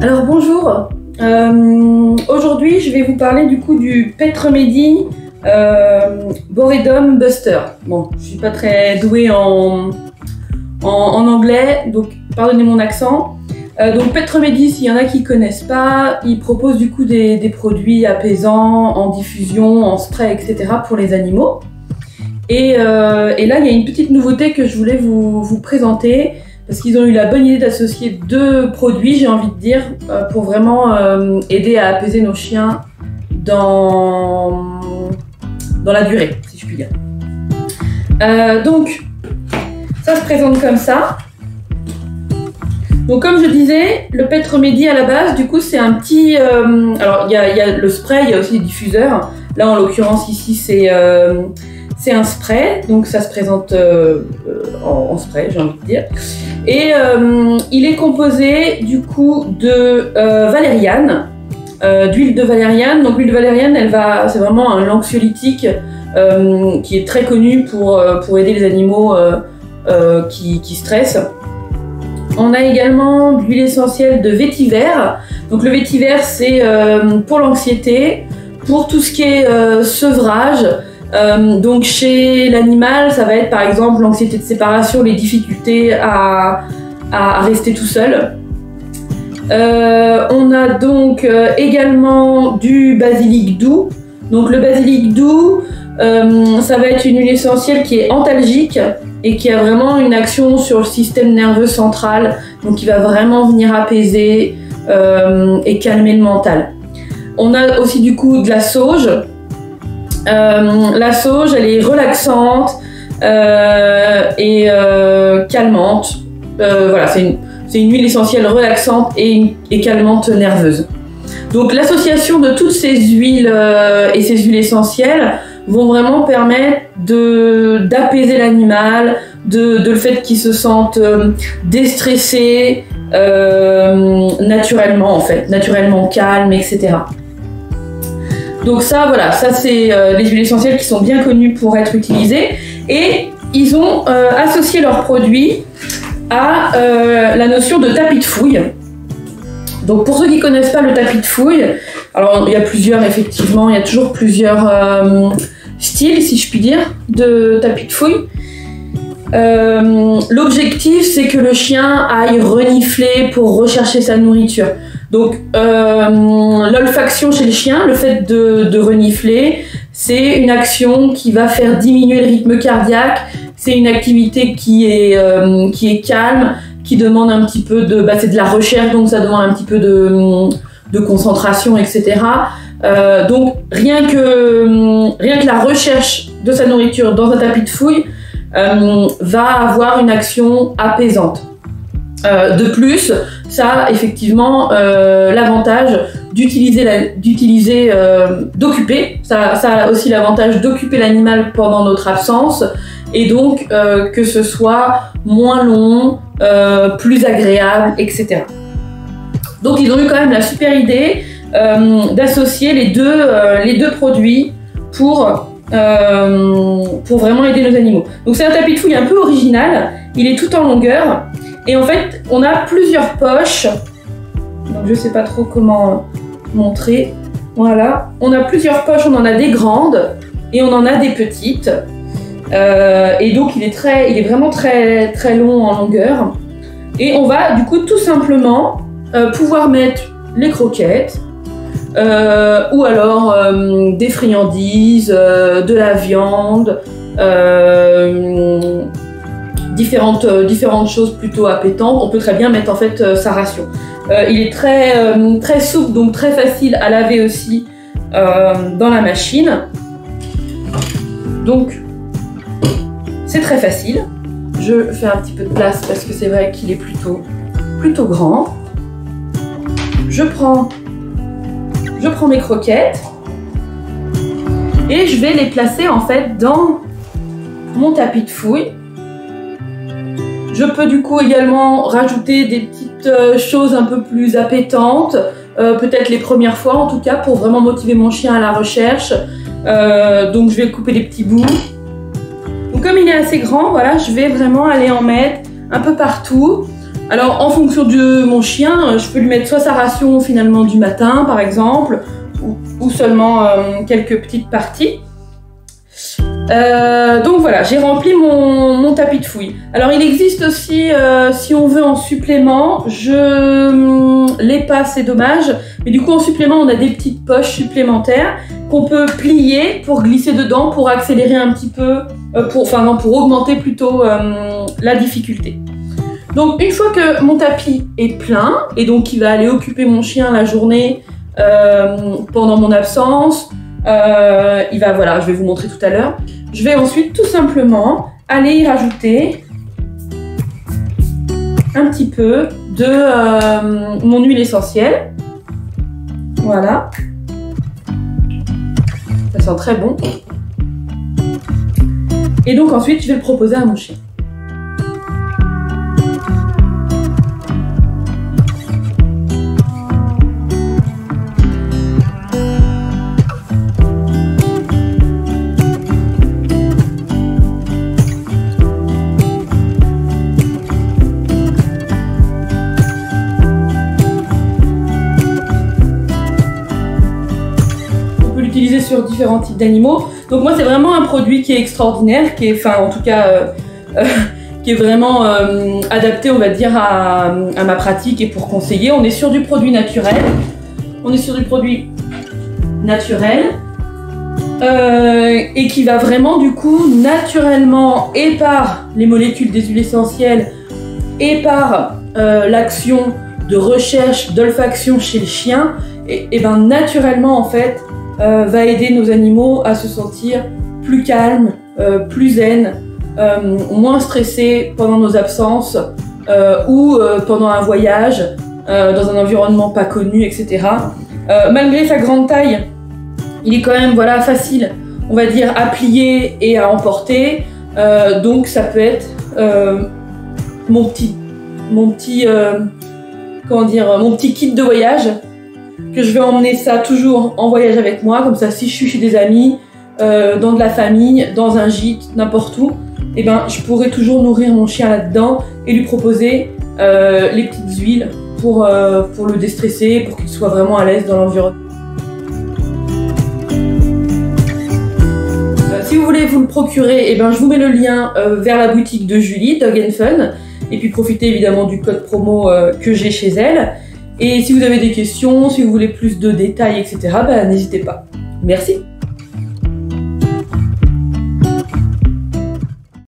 Alors bonjour, aujourd'hui je vais vous parler du coup du Pet Remedy Boredom Buster. Bon, je suis pas très douée en anglais, donc pardonnez mon accent. Donc Pet Remedy, s'il y en a qui connaissent pas, il propose du coup des produits apaisants en diffusion, en spray, etc. pour les animaux. Et là, il y a une petite nouveauté que je voulais vous présenter, parce qu'ils ont eu la bonne idée d'associer deux produits, j'ai envie de dire, pour vraiment aider à apaiser nos chiens dans la durée, si je puis dire. Donc, ça se présente comme ça. Donc, comme je disais, le Pet Remedy à la base, du coup, c'est un petit... alors, il y a le spray, il y a aussi des diffuseurs. Là, en l'occurrence, ici, c'est un spray, donc ça se présente en spray, j'ai envie de dire. Et il est composé du coup de valériane, d'huile de valériane. Donc l'huile de valériane, c'est vraiment un anxiolytique qui est très connu pour aider les animaux qui stressent. On a également de l'huile essentielle de vétiver. Donc le vétiver, c'est pour l'anxiété, pour tout ce qui est sevrage. Donc chez l'animal, ça va être par exemple l'anxiété de séparation, les difficultés à rester tout seul. On a donc également du basilic doux. Donc le basilic doux, ça va être une huile essentielle qui est antalgique et qui a vraiment une action sur le système nerveux central, donc qui va vraiment venir apaiser et calmer le mental. On a aussi du coup de la sauge. La sauge, elle est relaxante et calmante. Voilà, c'est une huile essentielle relaxante et calmante nerveuse. Donc l'association de toutes ces huiles et ces huiles essentielles vont vraiment permettre d'apaiser l'animal, de le fait qu'il se sente déstressé naturellement en fait, naturellement calme, etc. Donc ça, voilà, ça c'est les huiles essentielles qui sont bien connues pour être utilisées. Et ils ont associé leurs produits à la notion de tapis de fouille. Donc pour ceux qui ne connaissent pas le tapis de fouille, alors il y a plusieurs, effectivement, il y a toujours plusieurs styles, si je puis dire, de tapis de fouille. L'objectif, c'est que le chien aille renifler pour rechercher sa nourriture. Donc l'olfaction chez le chien, le fait de renifler, c'est une action qui va faire diminuer le rythme cardiaque. C'est une activité qui est calme, qui demande un petit peu c'est de la recherche, donc ça demande un petit peu de concentration, etc. Donc rien que la recherche de sa nourriture dans un tapis de fouille va avoir une action apaisante. De plus, ça a effectivement l'avantage d'occuper. Ça a aussi l'avantage d'occuper l'animal pendant notre absence et donc que ce soit moins long, plus agréable, etc. Donc ils ont eu quand même la super idée d'associer les deux produits pour vraiment aider nos animaux. Donc c'est un tapis de fouille un peu original, il est tout en longueur et en fait on a plusieurs poches, donc je sais pas trop comment montrer, voilà, on a plusieurs poches, on en a des grandes et on en a des petites et donc il est vraiment très très long en longueur et on va du coup tout simplement pouvoir mettre les croquettes ou alors des friandises, de la viande, différentes choses plutôt appétantes. On peut très bien mettre en fait sa ration. Il est très souple, donc très facile à laver aussi dans la machine. Donc c'est très facile. Je fais un petit peu de place parce que c'est vrai qu'il est plutôt grand. Je prends mes croquettes et je vais les placer en fait dans mon tapis de fouille. Je peux du coup également rajouter des petites choses un peu plus appétantes, peut-être les premières fois en tout cas, pour vraiment motiver mon chien à la recherche. Donc je vais couper des petits bouts. Donc comme il est assez grand, voilà, je vais vraiment aller en mettre un peu partout. Alors en fonction de mon chien, je peux lui mettre soit sa ration finalement du matin par exemple, ou seulement quelques petites parties. Donc voilà, j'ai rempli mon tapis de fouille. Alors il existe aussi, si on veut en supplément, je l'ai pas, c'est dommage, mais du coup en supplément on a des petites poches supplémentaires qu'on peut plier pour glisser dedans, pour accélérer un petit peu, pour augmenter plutôt la difficulté. Donc une fois que mon tapis est plein, et donc il va aller occuper mon chien la journée pendant mon absence, voilà, je vais vous montrer tout à l'heure. Je vais ensuite tout simplement aller y rajouter un petit peu de mon huile essentielle. Voilà. Ça sent très bon. Et donc ensuite, je vais le proposer à mon chien. Utilisé sur différents types d'animaux. Donc moi c'est vraiment un produit qui est extraordinaire, qui est, qui est vraiment adapté, on va dire, à ma pratique et pour conseiller. On est sur du produit naturel. Et qui va vraiment du coup naturellement, et par les molécules des huiles essentielles et par l'action de recherche d'olfaction chez le chien, et ben naturellement en fait va aider nos animaux à se sentir plus calmes, plus zen, moins stressés pendant nos absences ou pendant un voyage dans un environnement pas connu, etc. Malgré sa grande taille, il est quand même facile, on va dire, à plier et à emporter. Donc ça peut être mon petit kit de voyage, que je vais emmener ça toujours en voyage avec moi, comme ça si je suis chez des amis, dans de la famille, dans un gîte, n'importe où, et ben je pourrai toujours nourrir mon chien là-dedans et lui proposer les petites huiles pour le déstresser, pour qu'il soit vraiment à l'aise dans l'environnement. Si vous voulez vous le procurer, et ben je vous mets le lien vers la boutique de Julie, Dog & Fun, et puis profitez évidemment du code promo que j'ai chez elle. Et si vous avez des questions, si vous voulez plus de détails, etc., n'hésitez pas. Merci.